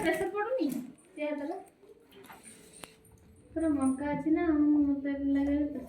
Pressure पड़ुनी से दला पूरा मंका अछि ना मते लगे तो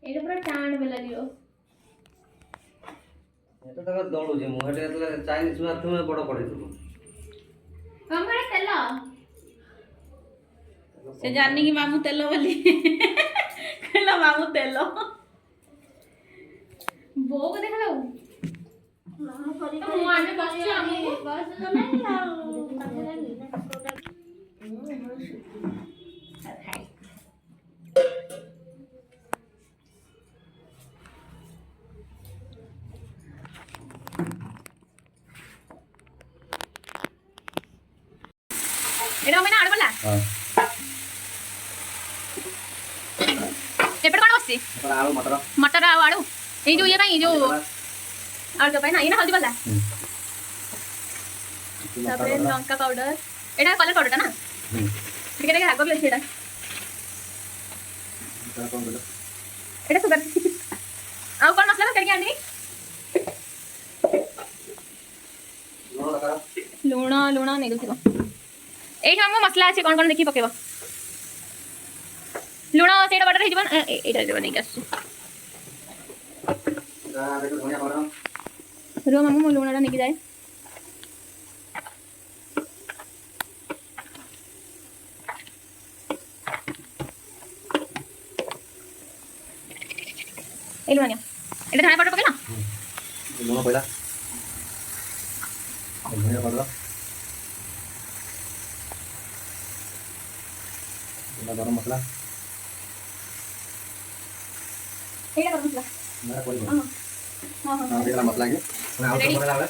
एटा पूरा टाण में लागियो एटा तक दळु जे मु हेटे चाइनीज माध्यम में बड़ पड़े तो हमरे तेल से जानी कि मामू तेल बोली कहला मामू तेल बो को देखला मामू करी तो मु आने बसछु हमको बस तो नहीं लाओ पाखरे नहीं ना एटा मैंने आड़ बोला हां एपड़ कोन बससी पर आलू मटर मटर आड़ू ए जो ये भाई जो और तो भाई ना ये ना हल्दी वाला तापर लंका पाउडर एटा कलर पाउडर ना ठीक है आगो भी एटा एटा सुगर आउ कोन मसला करके आनी लूण लूण नहीं दो ए हमको मसला अछि कोन कोन देखि पकेबो लूण सेटा बटर हे जबन एटा जबन नहीं कस देखो धनिया पाउडर रो मामू लूण रा नहीं जाए ए लूण एटा धनिया पाउडर पकेना लूण पहिला धनिया पाउडर गरम मसला एटा गरम मसला मेरा कोई हां हां हां देखला मसला के मैं आउट कर डाला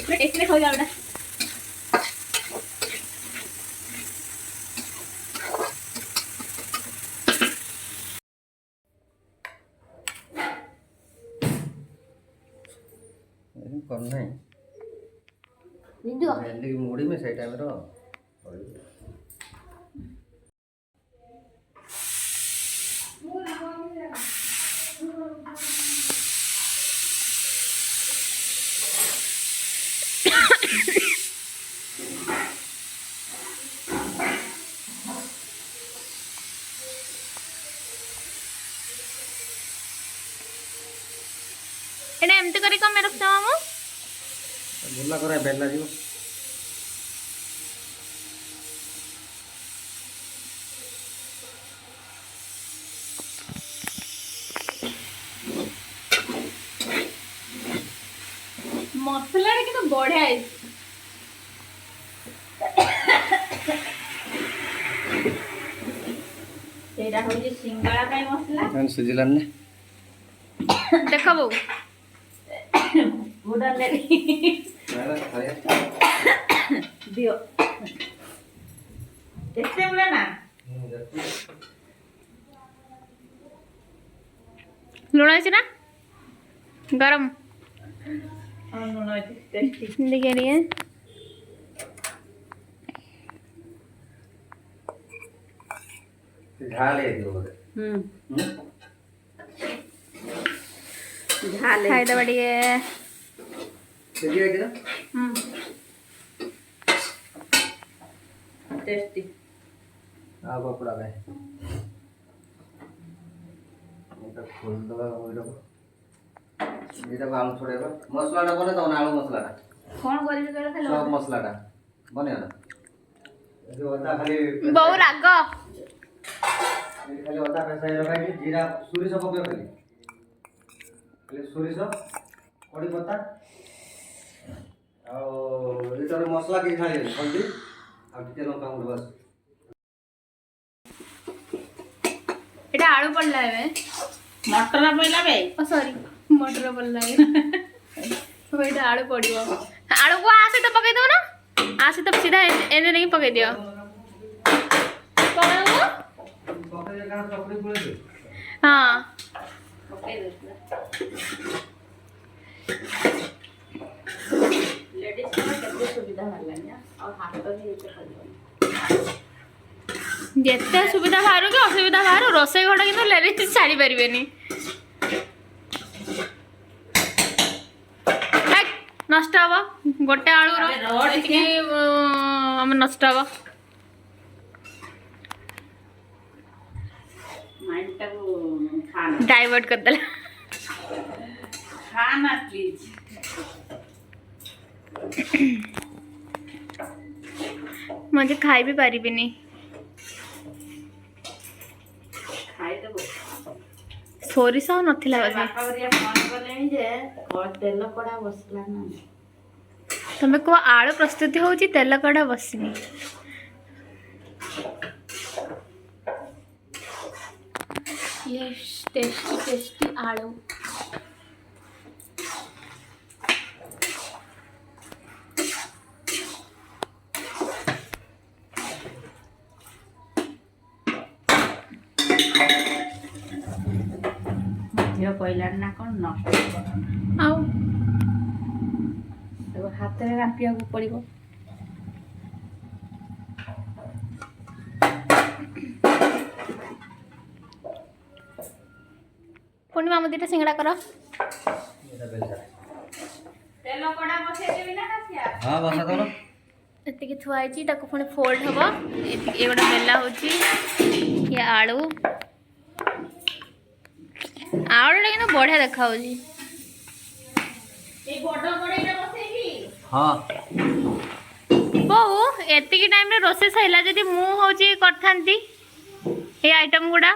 मैं टेस्ट में खा गया बेटा करना है बिंदु भेंडी की मुड़ी में सही टाइम रो एटा एमती करी कम रखछ मामू गुल्ला करे बेला जीव मसला रे कितो बढ़िया है एटा हो जे सिंगाड़ा काई मसला मैंने सुजिलान ने देखो बो गुडा ले मैंने खाया दियो एते बोले ना लूण है ना गरम और नो टेस्टी देखिए रही है झाले दियो झाले खाई तो बढ़िया सही है क्या टेस्टी आ पकड़ा गए এটা खोल दवा এটা আলু ছড়াইবা মশলাটা বনে দাও না আলু মশলাটা কোন করিবি কইলো খালি সব মশলাটা বনে না এই ওটা খালি बहु राग খালি ওটা পেছাই লগাই জিরা সরিষ পকাও খালি খালি সরিষ কড়ি পত্তা ଆଉ ଏଟାରେ ମସଲା କି ଖାଲି ହଳଦୀ ଆଉ ଟିକେ ଲଙ୍କା ଗୁଣ୍ଡ ବସ एटा आलू पड़ला है मटर पइला बे ओ सॉरी मटर पड़ला है तो एटा आलू पड़ियो आलू को आसे तो पके दो ना आसे तो सीधा एने नहीं पके दियो कोन वो ପକେଇ କାଣ ଚକଡି ପୁଳେ ଦେ हां ओके लेडीज को केते सुविधा होला और हाथ तो नहीं ये कर ଯେତେ ସୁବିଧା ବାହାରୁ କି ଅସୁବିଧା ବାହାରୁ ରୋଷେଇ ଘର କିନ୍ତୁ ଲେଡ଼ିଜ୍ ଛାଡ଼ି ପାରିବେନି। ହେକ୍, ନଷ୍ଟ ହବ ଗୋଟେ ଆଳୁର ଆରେ ରହ ଏତିକି ଆମର ନଷ୍ଟ ହବ। ମାଇଣ୍ଡଟାକୁ ଖାନା ଡାଇଭର୍ଟ କରିଦେଲା। ଖାନା ପ୍ଲିଜ। ମୁଁ ଆଜି ଖାଇ ବି ପାରିବିନି। ଖାଇଦେବୁ। ସୋରିଷ ଆଉ ନଥିଲା ବୋଧେ। ବାପା ଘରିଆ ଫୋନ କଲେଣି ଯେ ତେଲ କଡ଼ା ବସିଲା ନା। ତମେ କୁହ ଆଳୁ ପ୍ରସ୍ତୁତି ହଉଛି, ତେଲ କଡ଼ା ବସିନି। टेस्टी टेस्टी आलू। ଝିଅ କହିଲାଣି ନା କ'ଣ ନଷ୍ଟ ଆଉ ତାକୁ ହାତରେ ରାମ୍ପିବାକୁ ପଡ଼ିବ। ପୁଣି ମାମୁ ଦିଟା ସିଙ୍ଗଡ଼ା କର। ଏଇଟା ବେଲ ସାରା। ତେଲ କଡ଼ା ବସେଇଦେବି ନା କାସିଆ? ହଁ ବସା ଦଉନ। ଏତିକି ଥୁଆ ହେଇଛି, ତାକୁ ପୁଣି ଫୋଲ୍ଡ ହବ। ଏଗୁଡ଼ା ବେଲା ହଉଛି। ଇଏ ଆଳୁ, ଆଳୁଟା କିନ୍ତୁ ବଢ଼ିଆ ଦେଖାଯାଉଛି। ଏଇ ବଡ଼ କଡ଼େଇଟା ବସେଇବି। ହଁ ବୋଉ ଏତିକି ଟାଇମ୍ରେ ରୋଷେଇ ସରିଲା, ଯଦି ମୁଁ ହଉଛି କରିଥାନ୍ତି ଏ ଆଇଟମ୍ ଗୁଡ଼ା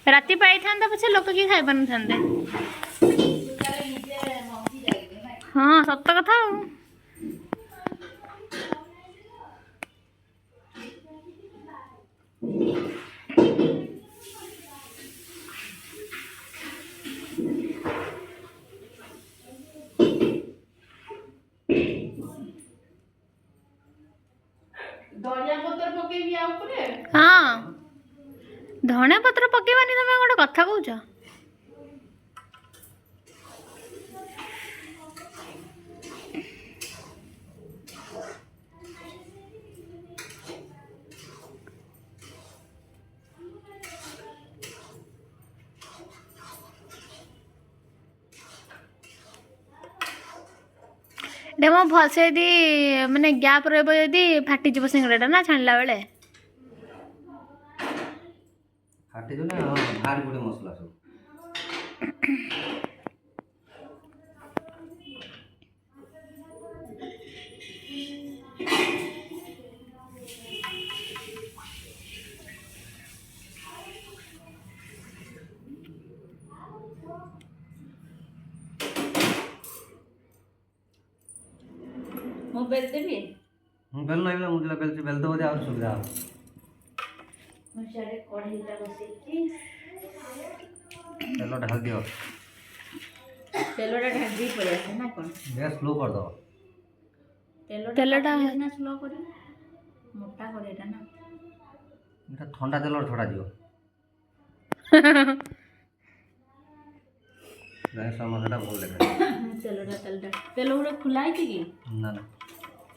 ରାତି ପାଇଥାନ୍ତା ପଛେ ଲୋକ କିଏ ଖାଇପାରିନଥାନ୍ତେ। ହଁ ସତ କଥା ଆଉ। ଧନିଆ ପତ୍ର ପକେଇବି ଆଉ ଉପରେ। ହଁ ଧଣିଆ ପତ୍ର ପକେଇବାନି, ତମେ ଗୋଟେ କଥା କହୁଛ। ଦେଖ ଭଲସେ ଯଦି ମାନେ ଗ୍ୟାପ୍ ରହିବ, ଯଦି ଫାଟିଯିବ ସିଙ୍ଗଡ଼ାଟା ନା ଛାଣିଲା ବେଳେ। ଫାଟିଛୁ ନା? ହଁ ଭାରି ଗୋଟେ ମସଲା ସବୁ। ମୁଁ ବେଲ ଦେବି। ବେଲ ନାହିଁ ମୁଁ ଯେତେବେଳେ ବେଲଛି ବେଲ ଦେବ ଯେ ଆହୁରି ସୁବିଧା ହେବ। ମୁଁ ସିଆଡ଼େ କଢ଼େଇଟା ବସେଇଛି। ତେଲ ଢାଳି ଦିଅ। ତେଲଟା ଢାଳି ଦେଇ ପଳେଇ ଆସେ ନା କ'ଣ? ଗ୍ୟାସ୍ ସ୍ଲୋ କରିଦେବ। ତେଲଟା ନା ସ୍ଲୋ କରିବି, ମୋଟା କଢ଼େଇଟା ନା। ଏଇଟା ଥଣ୍ଡା ତେଲରେ ଛଡ଼ାଯିବ। ମସଲାଟା ଭଲ ଦେଖାଯିବ। ତେଲ ଗୁଡ଼ା ଖୋଲା ହେଇଛି କି? ନା ନା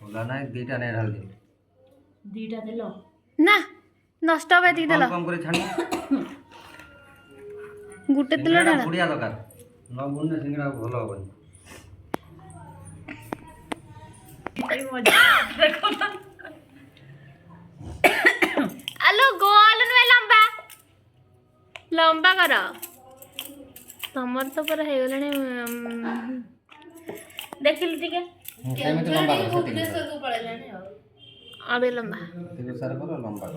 ଖୋଲା ନାହିଁ, ଦୁଇଟା ନେଇ ଢାଳି ଦିଅ। ଦୁଇଟା ତେଲ ନା ନଷ୍ଟ ହବ ଏତିକି ତେଲ। କମ୍ କରି ଛାଣିବ। ଗୋଟେ ତେଲ ଢାଳ। ବୁଡ଼ିଆ ଦରକାର, ନ ବୁଡ଼ିଲେ ସିଙ୍ଗଡ଼ା ଭଲ ହବନି। ଆଲୋ ଗୋଲ ନୁହେଁ, ଲମ୍ବା ଲମ୍ବା କର। ତମର ତ ପୁରା ହେଇଗଲାଣି। ଦେଖିଲି ଟିକେ ସେମିତି ଲମ୍ବା କର, ସେତିକି ପଳେଇଲାଣି ଆଉ। ଆବେ ଲମ୍ବା। ସେତିକି ସାର କର, ଲମ୍ବା କର।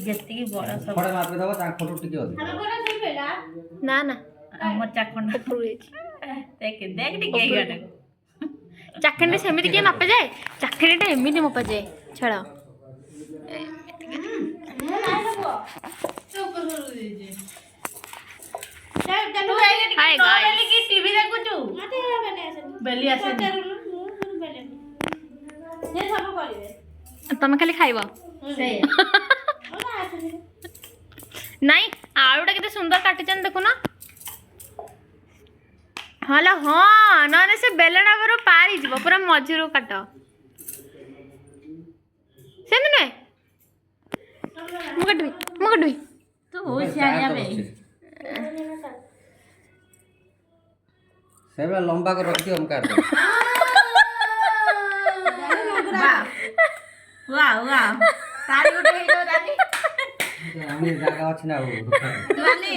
ଯେତିକି ବଡ଼ ସବୁ ଖଡ଼େ ମାପି ଦେବ, ଚାଖଠୁ ଟିକେ ଅଧିକ। ନା ନା ଆମର ଚାଖଣ୍ଡ ଉପରକୁ ଯାଇଛି। ଦେଖ ଦେଖ ଟିକେ ଏଇଗାଟା। ଚାଖଣ୍ଡେ ସେମିତି କିଏ ମାପାଯାଏ? ଚାଖଣ୍ଡଟା ଏମିତି ମପାଯାଏ। ଛାଡ଼। ହାय ଗାଇସ୍, ଟିଭି ଦେଖୁଛୁ? ବେଲି ଆସେନି। ତମେ ଖାଲି ଖାଇବ। ସେଇଆ। ନାଇଁ ଆଳୁଟା କେତେ ସୁନ୍ଦର କାଟିଛନ୍ତି ଦେଖୁନ। ହଲୋ ହଁ, ନହେଲେ ସେ ବେଲଣା ଉପରୁ ପାରି ଯିବ। ପୁରା ମଝିରୁ କାଟ। ଖାଇବା ବସିଛି ସେବେ ଲମ୍ବା କରି ରଖିଦିଅ ମୁଁ କାଟିଦେବି ତାରି ଗୋଟେ ହେଇଯାଉ ରାନୀ ଆମେ ଜାଗା ଅଛି ନା ଆଉ ରାନୀ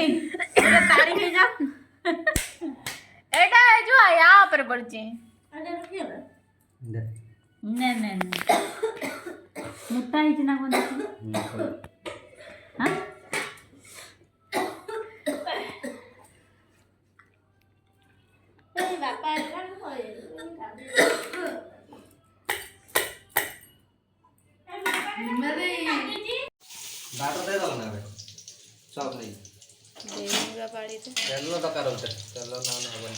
ତାରି ହେଇଯାଉ ଏଇଟା ଏ ଯୋଉ ୟା ଉପରେ ପଡିଛି ଦେ ନେ ନେ ନେ ମୋଟା ହେଇଛି ନା କଣ ଦେଖି ହଁ ବାଟ ଦେଇଦେଲ ନା ଏବେ ସବ ନେଇ ଦେଉରା ପାଡ଼ି ତ ତେଲ ଦରକାର ହଉଛି ତେଲ ନା ହବନି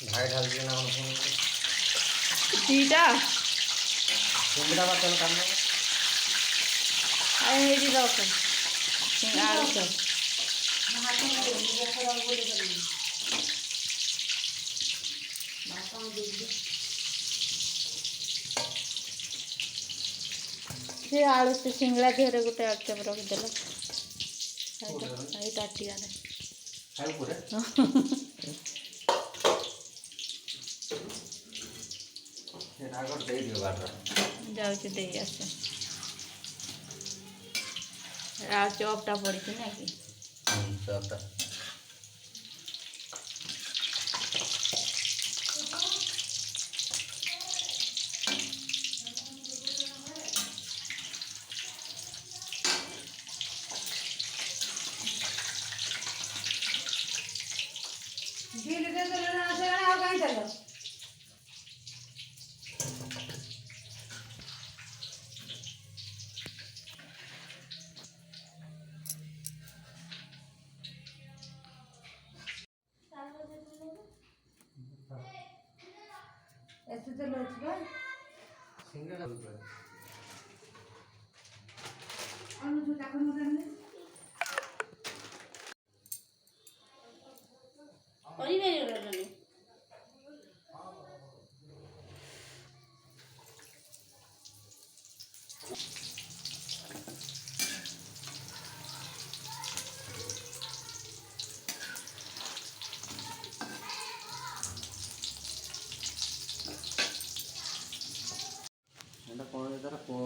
ଭାଇ ଢାଲିଛି ନା କଣ ପୁଣି ଦିଟା କୁଣ୍ଡା ବା ତେଲ କାଢ଼ ଆଉ ହେଇଠି ରଖ ଆଳୁ ଚପ ସେ ଆଳୁ ସେ ସିଙ୍ଗଡ଼ା ଦେହରେ ଗୋଟେ ଆଳୁ ଚପ ରଖିଦେଲ ଏଇ ତାଟିଆରେ ଖାଇବୁ ପରେ ଆଗ ଦେଇଦିଅ ବାଟରେ ଯାଉଛି ଦେଇ ଆସେ ଆଳୁ ଚପଟା ପଡ଼ିଛି ନା କି ଚପଟା ସିଙ୍ଗଡ଼ା এটা কোন দ্বারা কো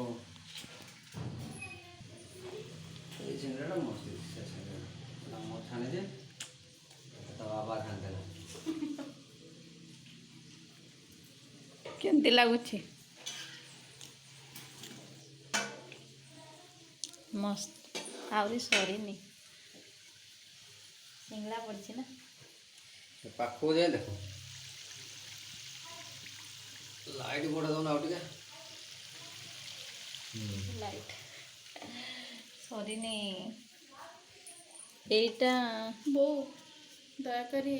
এই সিঙ্গাড়া মস্ত সে সিঙ্গাড়া না মো ছানে দে তো বাবা খান্তে না କେମିତି ଲାଗୁଛି ମସ୍ତ ଆହୁରି ସରିନି ସିଙ୍ଗଡ଼ା ପଡ଼ିଛି ନା ପାଖକୁ ଯାଇ ଦେଖ ଲାଇଟ୍ ବଢ଼ା ଦଉନ ଆଉ ଟିକେ ଲାଇଟ୍ ସରିନି ଏଇଟା ବୋଉ ଦୟାକରି